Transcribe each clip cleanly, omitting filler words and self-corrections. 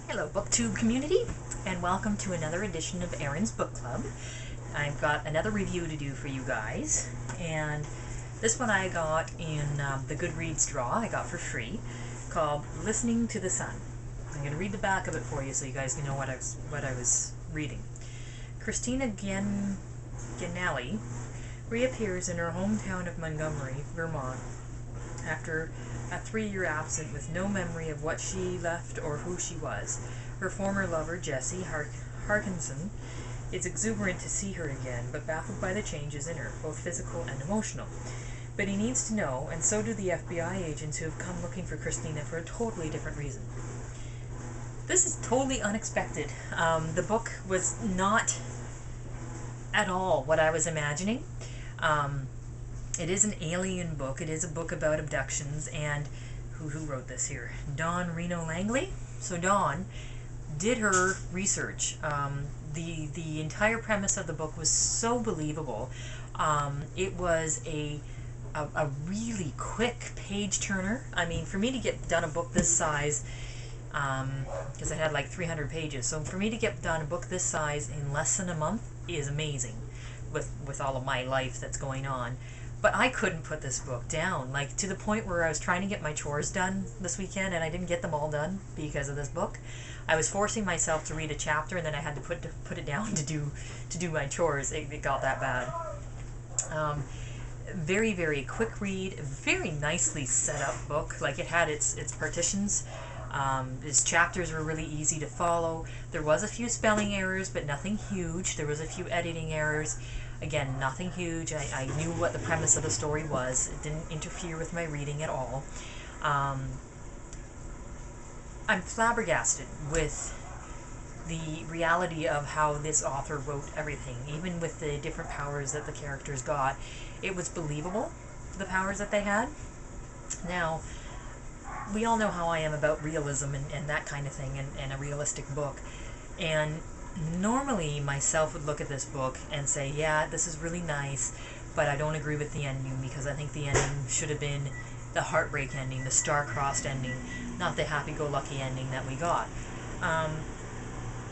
Hello BookTube community, and welcome to another edition of Erin's Book Club. I've got another review to do for you guys, and this one I got in the Goodreads draw I got for free, called Listening to the Sun. I'm going to read the back of it for you so you guys can know what I was reading. Christina Giannelli reappears in her hometown of Montgomery, Vermont, after a 3-year absence with no memory of what she left or who she was. Her former lover, Jesse Harkinson, is exuberant to see her again, but baffled by the changes in her, both physical and emotional. But he needs to know, and so do the FBI agents who have come looking for Christina for a totally different reason. This is totally unexpected. The book was not at all what I was imagining. It is an alien book. It is a book about abductions, and who wrote this here? Dawn Reno Langley. So Dawn did her research. The entire premise of the book was so believable. It was a really quick page turner. I mean, for me to get done a book this size, because it had like 300 pages, so for me to get done a book this size in less than a month is amazing, with all of my life that's going on. But I couldn't put this book down, like to the point where I was trying to get my chores done this weekend, and I didn't get them all done because of this book. I was forcing myself to read a chapter, and then I had to put it down to do my chores. It got that bad. Very, very quick read, very nicely set up book. Like, it had its partitions. Its chapters were really easy to follow. There was a few spelling errors, but nothing huge. There was a few editing errors. Again, nothing huge. I knew what the premise of the story was. It didn't interfere with my reading at all. I'm flabbergasted with the reality of how this author wrote everything, even with the different powers that the characters got. It was believable, the powers that they had. Now, we all know how I am about realism and that kind of thing, and a realistic book. And normally myself would look at this book and say, yeah, this is really nice, but I don't agree with the ending, because I think the ending should have been the heartbreak ending, the star-crossed ending, not the happy-go-lucky ending that we got.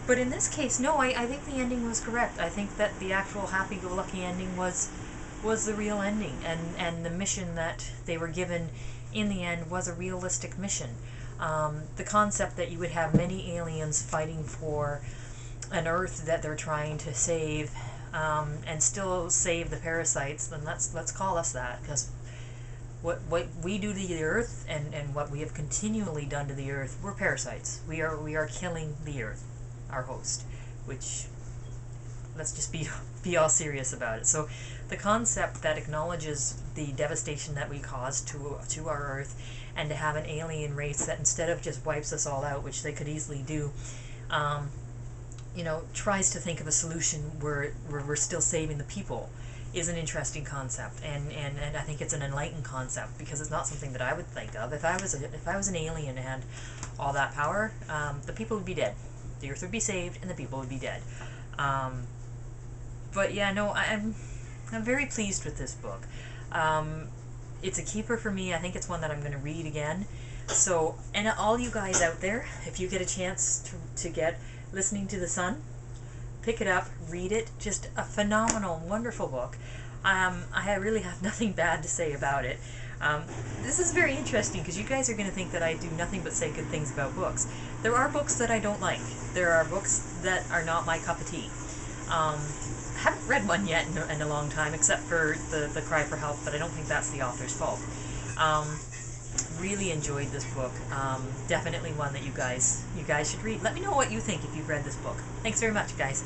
But in this case, no, I think the ending was correct. I think that the actual happy-go-lucky ending was the real ending, and the mission that they were given in the end was a realistic mission. The concept that you would have many aliens fighting for an Earth that they're trying to save, and still save the parasites, then let's call us that, because what we do to the Earth and what we have continually done to the Earth, we're parasites. We are killing the Earth, our host, which, let's just be all serious about it. So the concept that acknowledges the devastation that we cause to our Earth, and to have an alien race that, instead of just wipes us all out, which they could easily do, tries to think of a solution where we're still saving the people, is an interesting concept, and I think it's an enlightened concept, because it's not something that I would think of. If I was an alien and had all that power, the people would be dead. The Earth would be saved, and the people would be dead. But yeah, no, I'm very pleased with this book. It's a keeper for me. I think it's one that I'm going to read again. So, and all you guys out there, if you get a chance to get Listening to the Sun, pick it up, read it. Just a phenomenal, wonderful book. I really have nothing bad to say about it. This is very interesting, because you guys are going to think that I do nothing but say good things about books. There are books that I don't like. There are books that are not my cup of tea. I haven't read one yet in a long time, except for the Cry for Help, but I don't think that's the author's fault. Really enjoyed this book. Definitely one that you guys should read. Let me know what you think if you've read this book. Thanks very much, guys.